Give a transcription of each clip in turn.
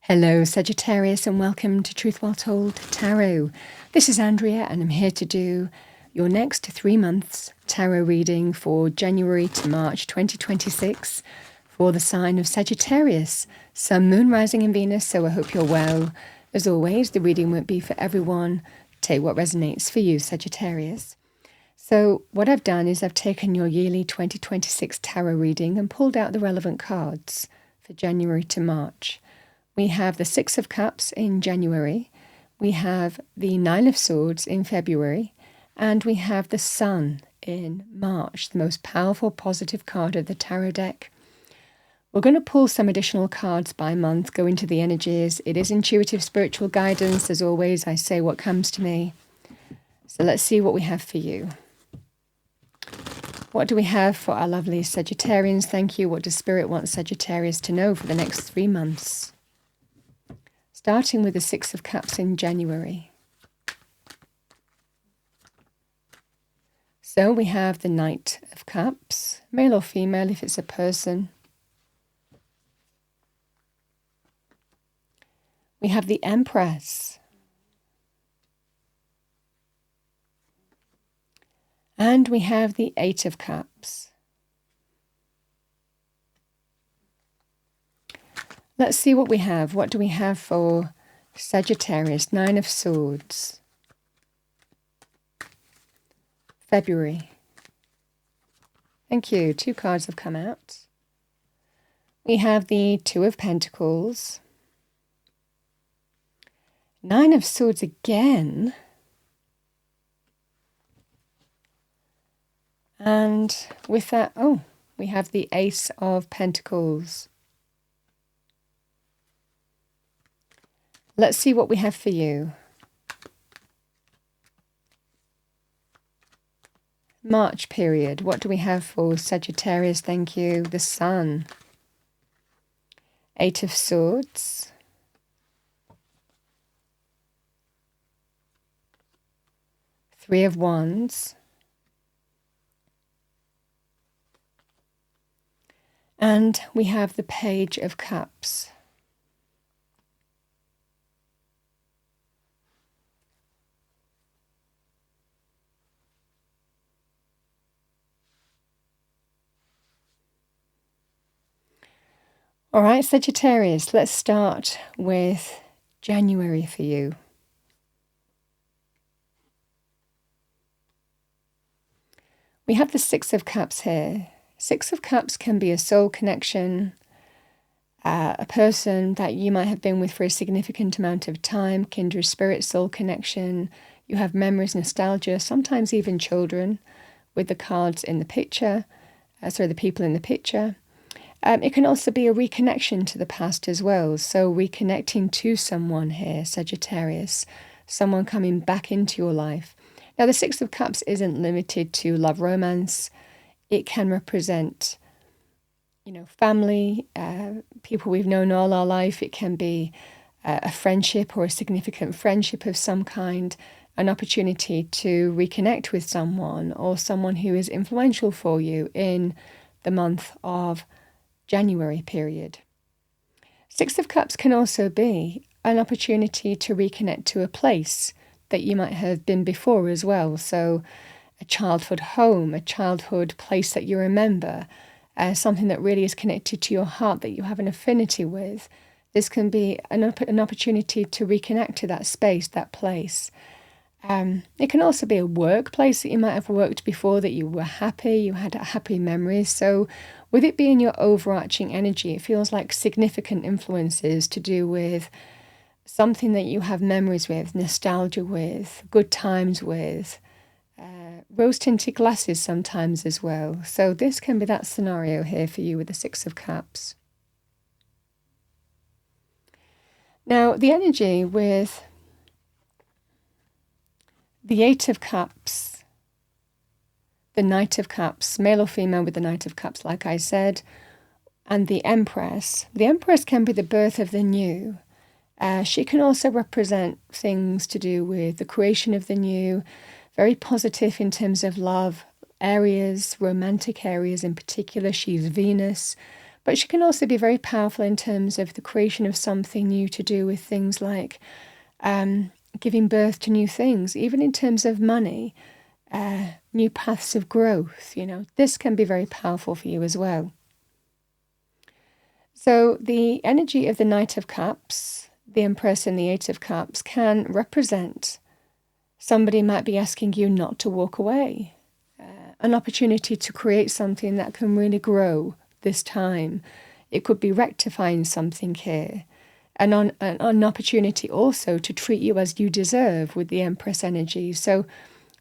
Hello Sagittarius and welcome to Truth While Told Tarot. This is Andrea and I'm here to do your next 3 months tarot reading for January to March 2026 for the sign of Sagittarius, Sun, Moon, Rising in Venus, so I hope you're well. As always, the reading won't be for everyone. Take what resonates for you, Sagittarius. So what I've done is I've taken your yearly 2026 tarot reading and pulled out the relevant cards for January to March. We have the Six of Cups in January, we have the Nine of Swords in February, and we have the Sun in March, the most powerful positive card of the tarot deck. We're going to pull some additional cards by month, go into the energies. It is intuitive spiritual guidance. As always, I say what comes to me. So let's see what we have for you. What do we have for our lovely Sagittarians? Thank you. What does Spirit want Sagittarius to know for the next 3 months? Starting with the Six of Cups in January. So we have the Knight of Cups, male or female if it's a person. We have the Empress. And we have the Eight of Cups. Let's see what we have. What do we have for Sagittarius? Nine of Swords. February. Thank you. 2 cards have come out. We have the Two of Pentacles. Nine of Swords again. And with that, we have the Ace of Pentacles. Let's see what we have for you. March period. What do we have for Sagittarius? Thank you. The Sun. Eight of Swords. Three of Wands. And we have the Page of Cups. All right, Sagittarius, let's start with January for you. We have the Six of Cups here. Six of Cups can be a soul connection, a person that you might have been with for a significant amount of time, kindred spirit, soul connection. You have memories, nostalgia, sometimes even children with the cards in the picture, the people in the picture. It can also be a reconnection to the past as well. So reconnecting to someone here, Sagittarius, someone coming back into your life. Now, the Six of Cups isn't limited to love romance. It can represent, family, people we've known all our life. It can be a friendship or a significant friendship of some kind, an opportunity to reconnect with someone or someone who is influential for you in the month of January period. Six of Cups can also be an opportunity to reconnect to a place that you might have been before as well. So a childhood home, a childhood place that you remember, something that really is connected to your heart that you have an affinity with. This can be an opportunity to reconnect to that space, that place. It can also be a workplace that you might have worked before that you were happy, you had happy memories. So with it being your overarching energy, it feels like significant influences to do with something that you have memories with, nostalgia with, good times with, rose-tinted glasses sometimes as well. So this can be that scenario here for you with the Six of Cups. Now, the energy with the Eight of Cups, the Knight of Cups, male or female with the Knight of Cups, like I said, and the Empress. The Empress can be the birth of the new. She can also represent things to do with the creation of the new, very positive in terms of love areas, romantic areas in particular. She's Venus, But she can also be very powerful in terms of the creation of something new to do with things like giving birth to new things, even in terms of money, new paths of growth. This can be very powerful for you as well. So the energy of the Knight of Cups, the Empress and the Eight of Cups can represent somebody might be asking you not to walk away, an opportunity to create something that can really grow this time. It could be rectifying something here, and an opportunity also to treat you as you deserve with the Empress energy. So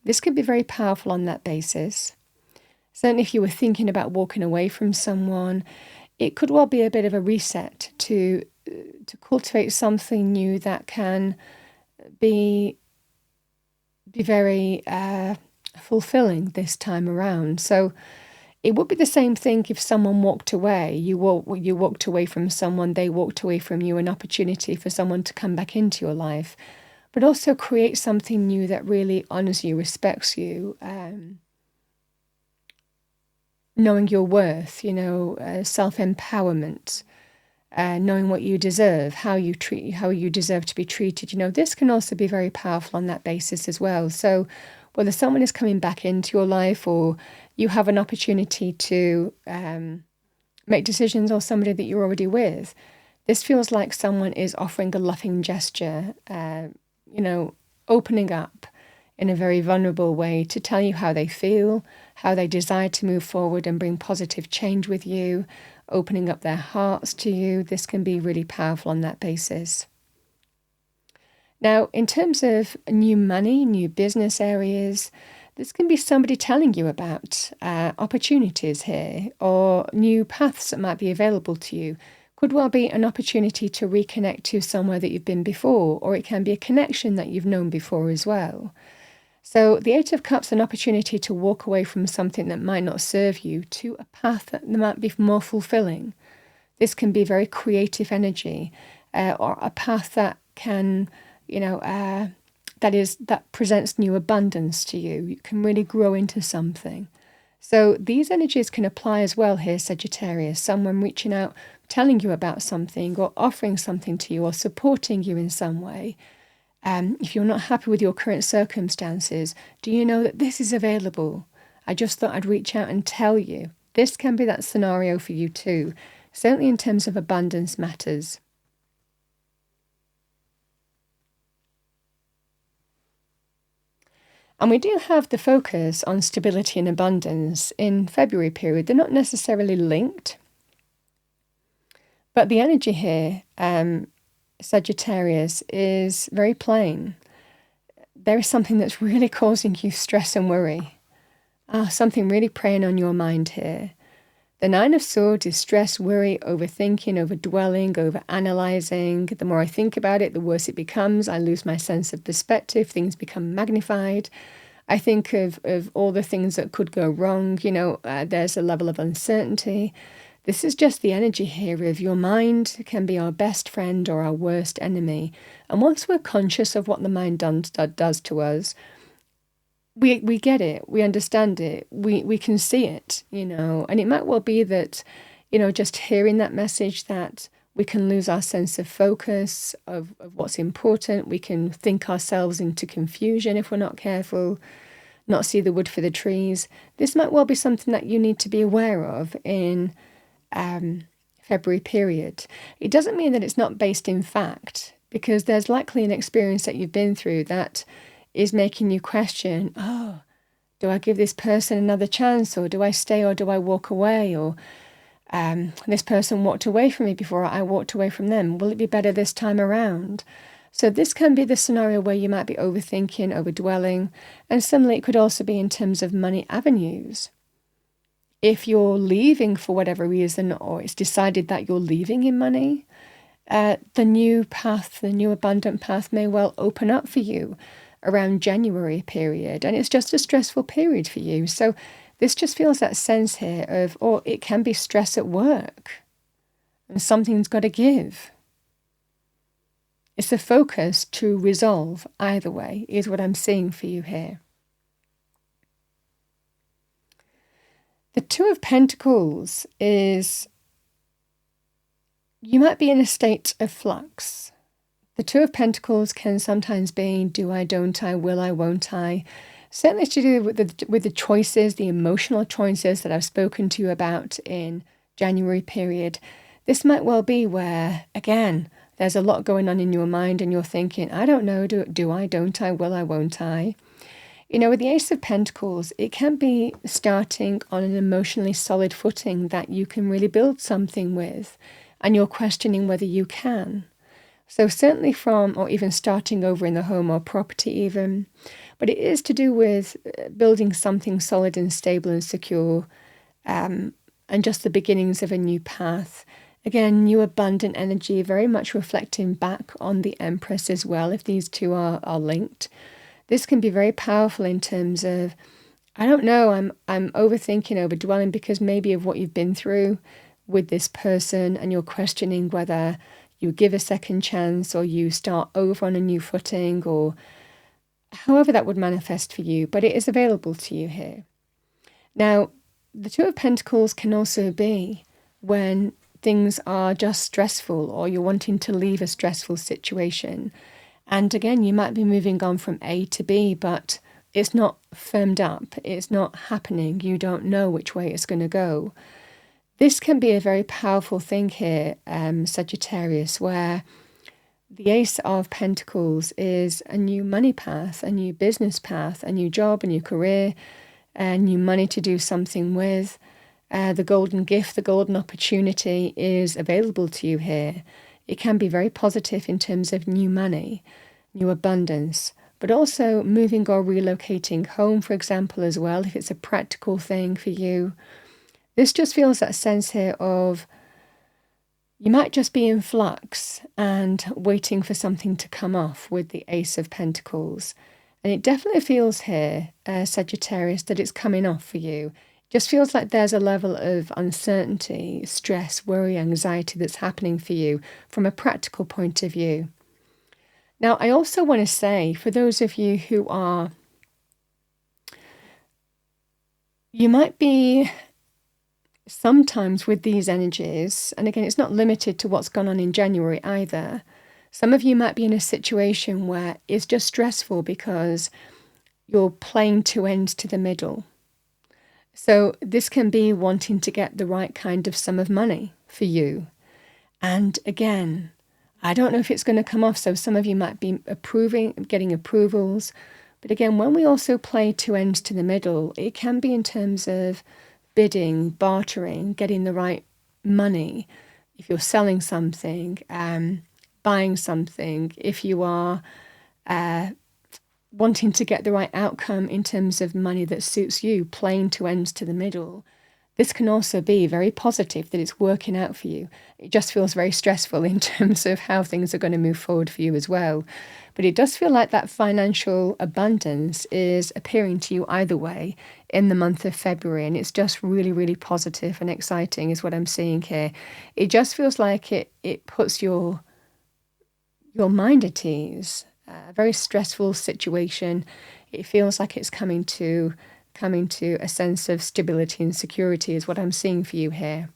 this could be very powerful on that basis. Certainly if you were thinking about walking away from someone, it could well be a bit of a reset to cultivate something new that can be very fulfilling this time around. So it would be the same thing if someone walked away. You walked away from someone, they walked away from you, an opportunity for someone to come back into your life, but also create something new that really honors you, respects you, knowing your worth, self-empowerment, knowing what you deserve, how you deserve to be treated. This can also be very powerful on that basis as well. So whether someone is coming back into your life or you have an opportunity to make decisions, or somebody that you're already with, this feels like someone is offering a loving gesture, opening up in a very vulnerable way to tell you how they feel, how they desire to move forward and bring positive change with you, opening up their hearts to you. This can be really powerful on that basis. Now, in terms of new money, new business areas, this can be somebody telling you about opportunities here, or new paths that might be available to you. Could well be an opportunity to reconnect to somewhere that you've been before, or it can be a connection that you've known before as well. So the Eight of Cups, an opportunity to walk away from something that might not serve you to a path that might be more fulfilling. This can be very creative energy, or a path that can, that presents new abundance to you. You can really grow into something. So these energies can apply as well here, Sagittarius. Someone reaching out, telling you about something, or offering something to you, or supporting you in some way. If you're not happy with your current circumstances, do you know that this is available? I just thought I'd reach out and tell you. This can be that scenario for you too, certainly in terms of abundance matters. And we do have the focus on stability and abundance in February period. They're not necessarily linked, but the energy here, Sagittarius, is very plain. There is something that's really causing you stress and worry. Something really preying on your mind here. The Nine of Swords is stress, worry, overthinking, overdwelling, overanalyzing. The more I think about it, the worse it becomes. I lose my sense of perspective. Things become magnified. I think of all the things that could go wrong. There's a level of uncertainty. This is just the energy here of your mind can be our best friend or our worst enemy. And once we're conscious of what the mind does to us, we get it, we understand it, we can see it, and it might well be that, just hearing that message, that we can lose our sense of focus of what's important. We can think ourselves into confusion if we're not careful, not see the wood for the trees. This might well be something that you need to be aware of in February period. It doesn't mean that it's not based in fact, because there's likely an experience that you've been through that is making you question, do I give this person another chance, or do I stay, or do I walk away, or this person walked away from me before I walked away from them. Will it be better this time around? So this can be the scenario where you might be overthinking, overdwelling, and similarly it could also be in terms of money avenues. If you're leaving for whatever reason, or it's decided that you're leaving in money, the new path, the new abundant path may well open up for you around January period. And it's just a stressful period for you. So this just feels that sense here of, it can be stress at work and something's got to give. It's a focus to resolve either way is what I'm seeing for you here. The Two of Pentacles is you might be in a state of flux. The Two of Pentacles can sometimes be do I, don't I, will I, won't I. Certainly it's to do with the choices, the emotional choices that I've spoken to you about in January period. This might well be where, again, there's a lot going on in your mind and you're thinking, I don't know, do I, don't I, will I, won't I? With the Ace of Pentacles, it can be starting on an emotionally solid footing that you can really build something with, and you're questioning whether you can. So certainly or even starting over in the home or property even, but it is to do with building something solid and stable and secure, and just the beginnings of a new path. Again, new abundant energy, very much reflecting back on the Empress as well, if these two are linked. This can be very powerful in terms of, I don't know, I'm overthinking, overdwelling because maybe of what you've been through with this person, and you're questioning whether you give a second chance or you start over on a new footing, or however that would manifest for you, but it is available to you here. Now, the Two of Pentacles can also be when things are just stressful or you're wanting to leave a stressful situation. And again, you might be moving on from A to B, but it's not firmed up. It's not happening. You don't know which way it's going to go. This can be a very powerful thing here, Sagittarius, where the Ace of Pentacles is a new money path, a new business path, a new job, a new career, new money to do something with. The golden gift, the golden opportunity is available to you here. It can be very positive in terms of new money, new abundance, but also moving or relocating home, for example, as well, if it's a practical thing for you. This just feels that sense here of you might just be in flux and waiting for something to come off with the Ace of Pentacles. And it definitely feels here, Sagittarius, that it's coming off for you. It just feels like there's a level of uncertainty, stress, worry, anxiety that's happening for you from a practical point of view. Now, I also want to say, for those of you who you might be sometimes with these energies, and again, it's not limited to what's gone on in January either. Some of you might be in a situation where it's just stressful because you're playing two ends to the middle. So this can be wanting to get the right kind of sum of money for you. And again, I don't know if it's going to come off. So some of you might be getting approvals. But again, when we also play two ends to the middle, it can be in terms of bidding, bartering, getting the right money. If you're selling something, buying something, if you are wanting to get the right outcome in terms of money that suits you, playing two ends to the middle, this can also be very positive that it's working out for you. It just feels very stressful in terms of how things are going to move forward for you as well. But it does feel like that financial abundance is appearing to you either way in the month of February. And it's just really, really positive and exciting is what I'm seeing here. It just feels like it puts your mind at ease. A very stressful situation. It feels like it's coming to a sense of stability and security is what I'm seeing for you here.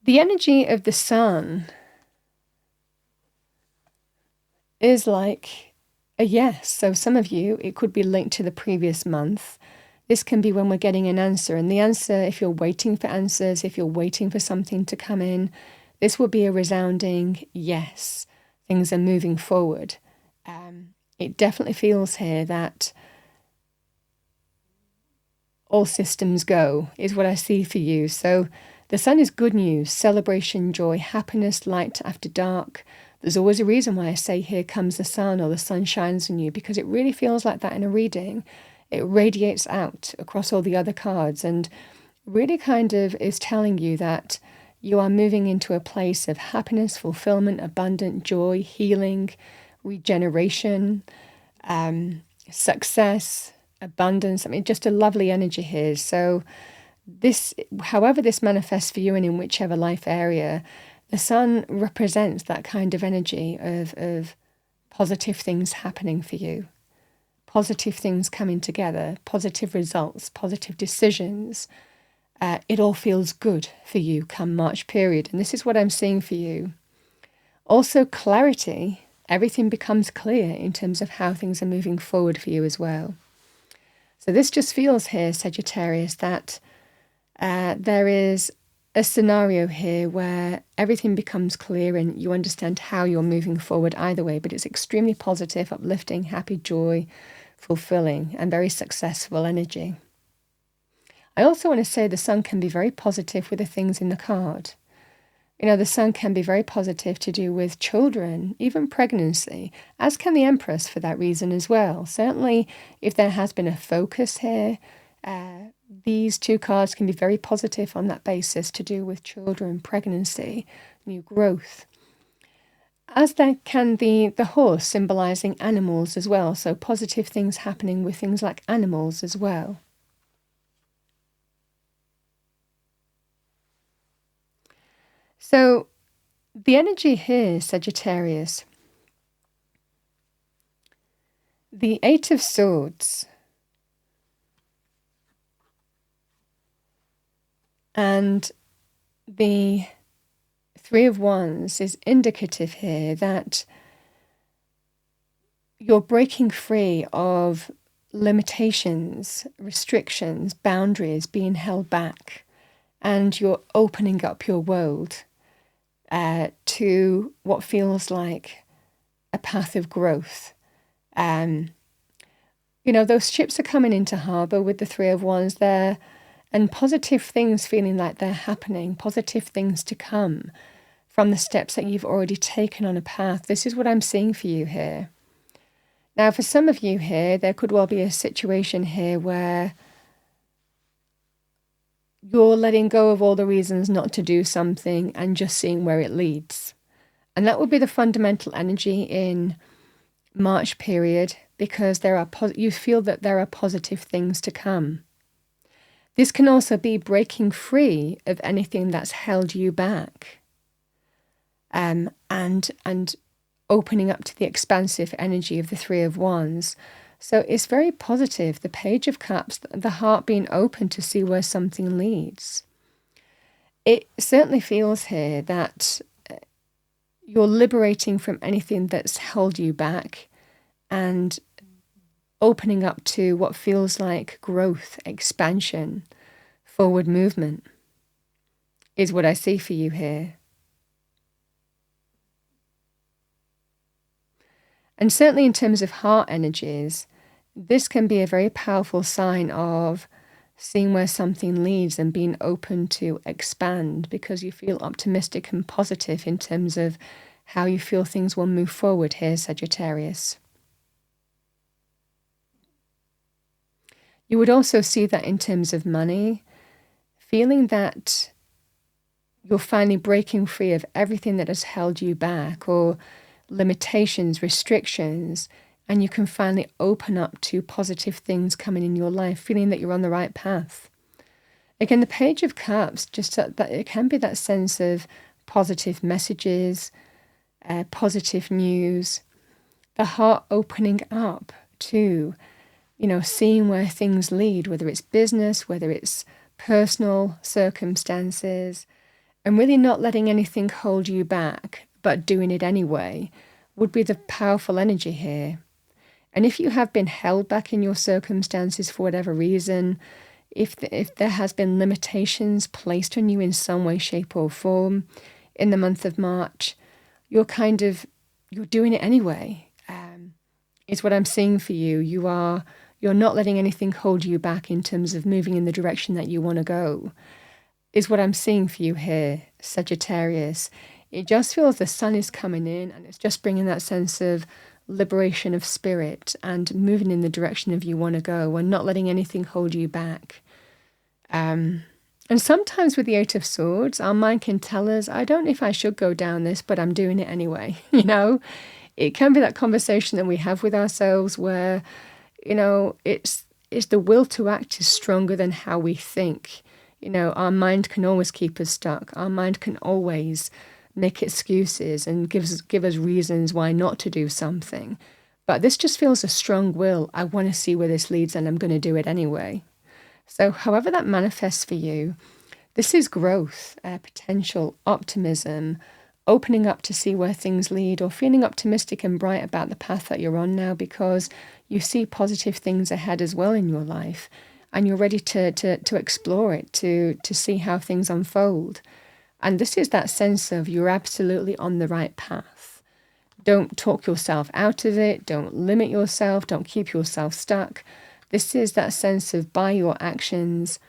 The energy of the sun is like a yes. So some of you, it could be linked to the previous month. This can be when we're getting an answer. And the answer, if you're waiting for answers, if you're waiting for something to come in, this will be a resounding yes. Things are moving forward. It definitely feels here that all systems go is what I see for you. So the sun is good news, celebration, joy, happiness, light after dark. There's always a reason why I say here comes the sun or the sun shines on you, because it really feels like that in a reading. It radiates out across all the other cards and really kind of is telling you that you are moving into a place of happiness, fulfillment, abundant joy, healing, regeneration, success, abundance. I mean, just a lovely energy here. So this, however this manifests for you and in whichever life area, the sun represents that kind of energy of positive things happening for you, positive things coming together, positive results, positive decisions, it all feels good for you come March period. And this is what I'm seeing for you. Also, clarity. Everything becomes clear in terms of how things are moving forward for you as well. So this just feels here, Sagittarius, that there is a scenario here where everything becomes clear and you understand how you're moving forward either way, but it's extremely positive, uplifting, happy, joy, fulfilling, and very successful energy. I also want to say the sun can be very positive with the things in the card. The sun can be very positive to do with children, even pregnancy, as can the Empress for that reason as well. Certainly, if there has been a focus here, these two cards can be very positive on that basis to do with children, pregnancy, new growth. As there can be the horse symbolizing animals as well, so positive things happening with things like animals as well. So the energy here, Sagittarius, the Eight of Swords and the Three of Wands is indicative here that you're breaking free of limitations, restrictions, boundaries being held back, and you're opening up your world to what feels like a path of growth. Those ships are coming into harbour with the Three of Wands there, and positive things feeling like they're happening, positive things to come from the steps that you've already taken on a path. This is what I'm seeing for you here. Now, for some of you here, there could well be a situation here where you're letting go of all the reasons not to do something and just seeing where it leads. And that would be the fundamental energy in March period, because you feel that there are positive things to come. This can also be breaking free of anything that's held you back, and opening up to the expansive energy of the Three of Wands. So it's very positive. The Page of Cups, the heart being open to see where something leads. It certainly feels here that you're liberating from anything that's held you back and opening up to what feels like growth, expansion, forward movement is what I see for you here. And certainly in terms of heart energies, this can be a very powerful sign of seeing where something leads and being open to expand, because you feel optimistic and positive in terms of how you feel things will move forward here, Sagittarius. You would also see that in terms of money, feeling that you're finally breaking free of everything that has held you back or limitations, restrictions, and you can finally open up to positive things coming in your life, feeling that you're on the right path. Again, the Page of Cups, just that it can be that sense of positive messages, positive news, the heart opening up to, seeing where things lead, whether it's business, whether it's personal circumstances, and really not letting anything hold you back, but doing it anyway, would be the powerful energy here. And if you have been held back in your circumstances for whatever reason, if there has been limitations placed on you in some way, shape or form in the month of March, you're doing it anyway. Is what I'm seeing for you. You're not letting anything hold you back in terms of moving in the direction that you want to go, is what I'm seeing for you here, Sagittarius. It just feels the sun is coming in and it's just bringing that sense of liberation of spirit and moving in the direction of you want to go and not letting anything hold you back. And sometimes with the Eight of Swords, our mind can tell us, I don't know if I should go down this, but I'm doing it anyway. It can be that conversation that we have with ourselves where, it's the will to act is stronger than how we think. Our mind can always keep us stuck. Our mind can always make excuses and give us reasons why not to do something. But this just feels a strong will. I want to see where this leads and I'm going to do it anyway. So however that manifests for you, this is growth, potential, optimism, opening up to see where things lead, or feeling optimistic and bright about the path that you're on now because you see positive things ahead as well in your life, and you're ready to explore it, to see how things unfold. And this is that sense of you're absolutely on the right path. Don't talk yourself out of it. Don't limit yourself. Don't keep yourself stuck. This is that sense of by your actions,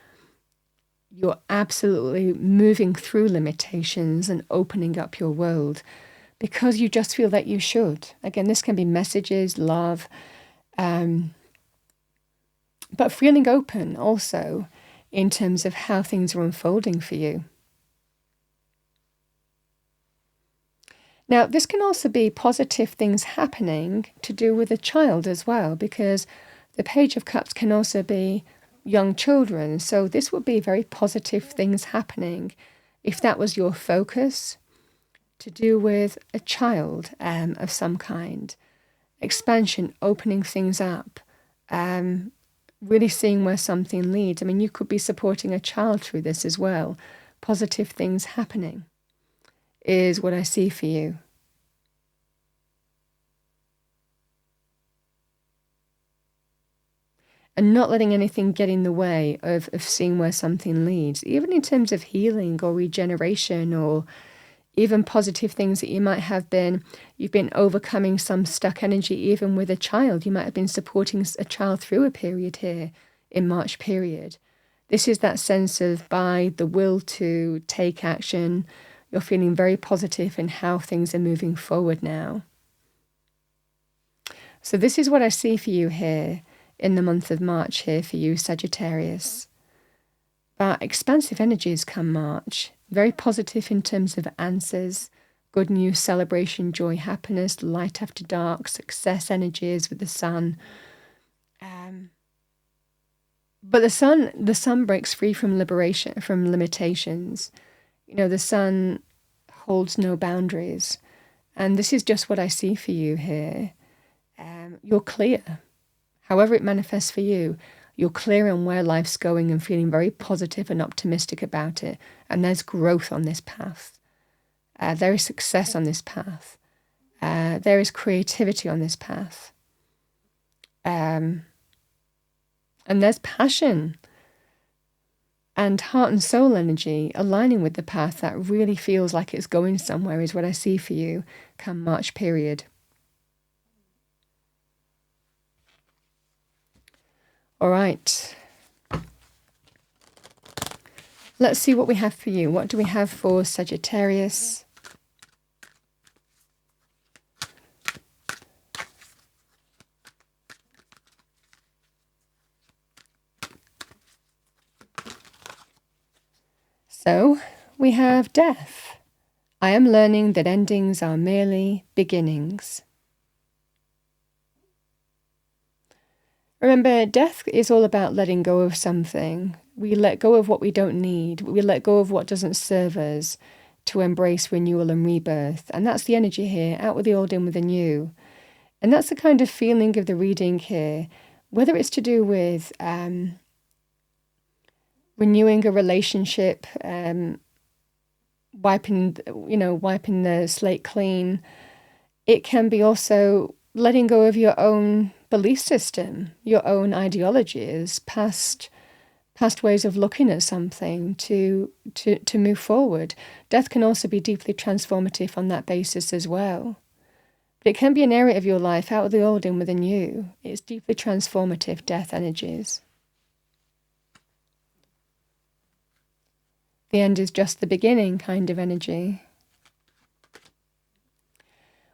you're absolutely moving through limitations and opening up your world because you just feel that you should. Again, this can be messages, love, but feeling open also in terms of how things are unfolding for you. Now, this can also be positive things happening to do with a child as well, because the Page of Cups can also be young children. So this would be very positive things happening if that was your focus, to do with a child of some kind. Expansion, opening things up, really seeing where something leads. I mean, you could be supporting a child through this as well. Positive things happening is what I see for you. And not letting anything get in the way of seeing where something leads, even in terms of healing or regeneration, or even positive things that you've been overcoming some stuck energy, even with a child. You might have been supporting a child through a period here in March period. This is that sense of by the will to take action, you're feeling very positive in how things are moving forward now. So this is what I see for you here in the month of March here for you, Sagittarius. But expansive energies come March. Very positive in terms of answers, good news, celebration, joy, happiness, light after dark, success energies with the sun. But the sun breaks free from limitations. You know, the sun holds no boundaries. And this is just what I see for you here. You're clear. However it manifests for you, you're clear on where life's going and feeling very positive and optimistic about it. And there's growth on this path. There is success on this path. There is creativity on this path. And there's passion and heart and soul energy aligning with the path that really feels like it's going somewhere is what I see for you come March period. All right. Let's see what we have for you. What do we have for Sagittarius? So we have death. I am learning that endings are merely beginnings. Remember, death is all about letting go of something. We let go of what we don't need. We let go of what doesn't serve us to embrace renewal and rebirth. And that's the energy here, out with the old, in with the new. And that's the kind of feeling of the reading here, whether it's to do with renewing a relationship, wiping the slate clean. It can be also letting go of your own belief system, your own ideologies, past ways of looking at something to move forward. Death can also be deeply transformative on that basis as well. But it can be an area of your life, out of the old, in with the new. It's deeply transformative, death energies. The end is just the beginning kind of energy.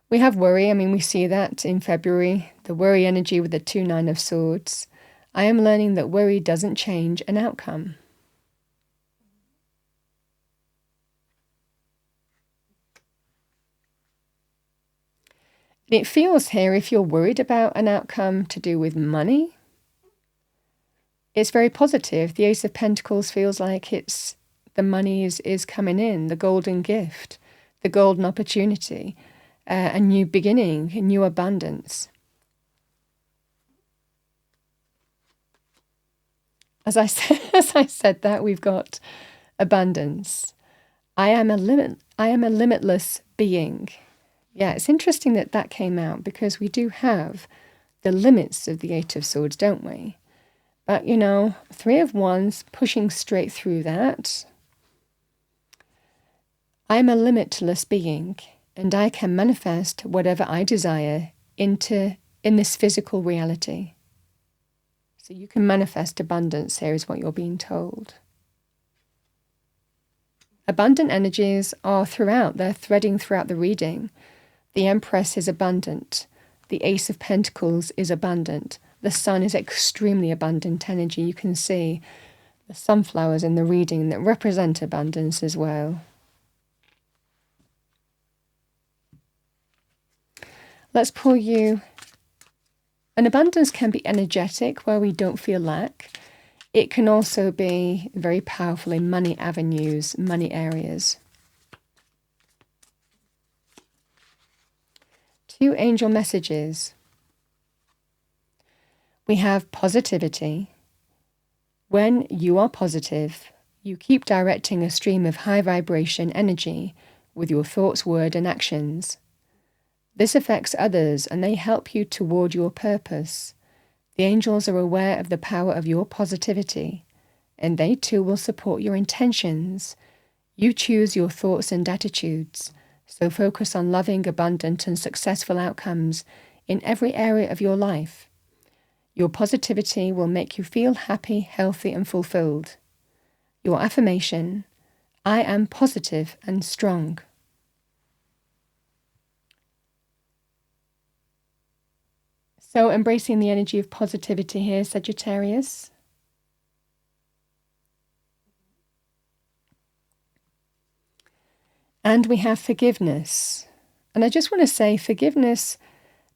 We have worry. I mean, we see that in February, the worry energy with the 2 9 of Swords. I am learning that worry doesn't change an outcome. It feels here, if you're worried about an outcome to do with money, it's very positive. The Ace of Pentacles feels like it's the money is coming in, the golden gift, the golden opportunity. A new beginning, a new abundance. as I said that, we've got abundance. I am a limitless being. Yeah, it's interesting that that came out because we do have the limits of the Eight of Swords, don't we? But, Three of Wands pushing straight through that. I am a limitless being, and I can manifest whatever I desire in this physical reality. So you can manifest abundance here is what you're being told. Abundant energies are throughout. They're threading throughout the reading. The Empress is abundant. The Ace of Pentacles is abundant. The Sun is extremely abundant energy. You can see the sunflowers in the reading that represent abundance as well. Let's pull you. An abundance can be energetic, where we don't feel lack. It can also be very powerful in money avenues, money areas. 2 angel messages. We have positivity. When you are positive, you keep directing a stream of high vibration energy with your thoughts, word, and actions. This affects others and they help you toward your purpose. The angels are aware of the power of your positivity, and they too will support your intentions. You choose your thoughts and attitudes, so focus on loving, abundant, and successful outcomes in every area of your life. Your positivity will make you feel happy, healthy, and fulfilled. Your affirmation: I am positive and strong. So embracing the energy of positivity here, Sagittarius. And we have forgiveness. And I just want to say forgiveness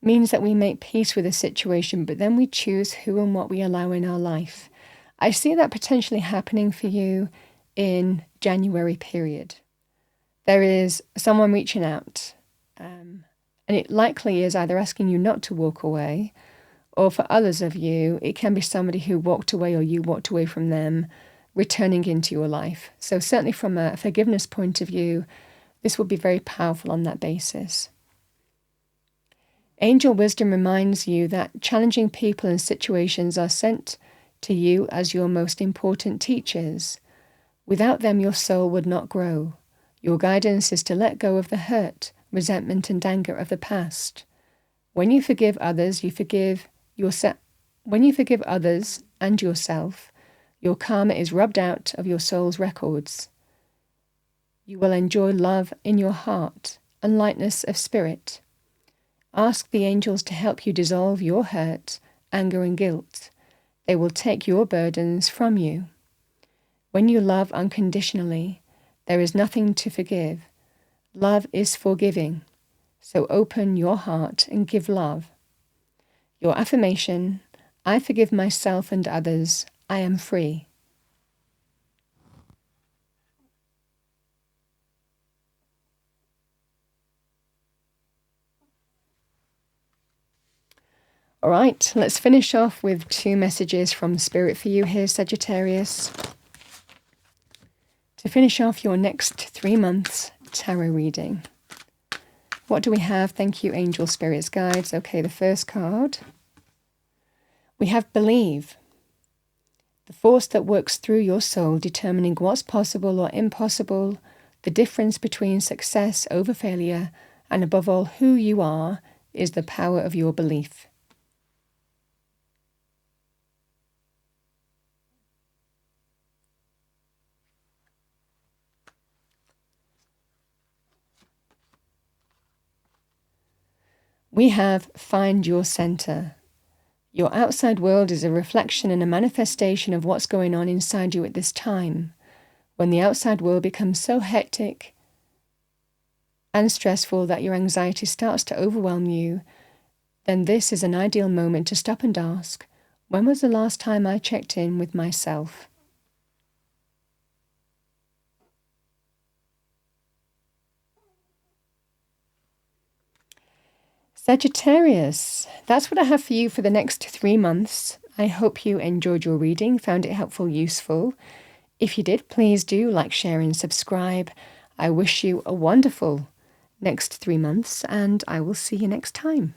means that we make peace with a situation, but then we choose who and what we allow in our life. I see that potentially happening for you in January period. There is someone reaching out. And it likely is either asking you not to walk away, or for others of you, it can be somebody who walked away or you walked away from them, returning into your life. So certainly from a forgiveness point of view, this will be very powerful on that basis. Angel wisdom reminds you that challenging people and situations are sent to you as your most important teachers. Without them, your soul would not grow. Your guidance is to let go of the hurt, resentment, and anger of the past. When you forgive others, you forgive yourself. When you forgive others and yourself, your karma is rubbed out of your soul's records. You will enjoy love in your heart and lightness of spirit. Ask the angels to help you dissolve your hurt, anger, and guilt. They will take your burdens from you. When you love unconditionally, there is nothing to forgive. Love is forgiving, so open your heart and give love. Your affirmation: I forgive myself and others. I am free. All right, let's finish off with 2 messages from Spirit for you here, Sagittarius. To finish off your next 3 months tarot reading. What do we have? Thank you, Angel Spirits Guides. Okay, the first card. We have Believe. The force that works through your soul, determining what's possible or impossible, the difference between success over failure, and above all, who you are, is the power of your belief. We have Find Your Center. Your outside world is a reflection and a manifestation of what's going on inside you at this time. When the outside world becomes so hectic and stressful that your anxiety starts to overwhelm you, then this is an ideal moment to stop and ask, when was the last time I checked in with myself? Sagittarius, that's what I have for you for the next 3 months. I hope you enjoyed your reading, found it helpful, useful. If you did, please do like, share, and subscribe. I wish you a wonderful next 3 months, and I will see you next time.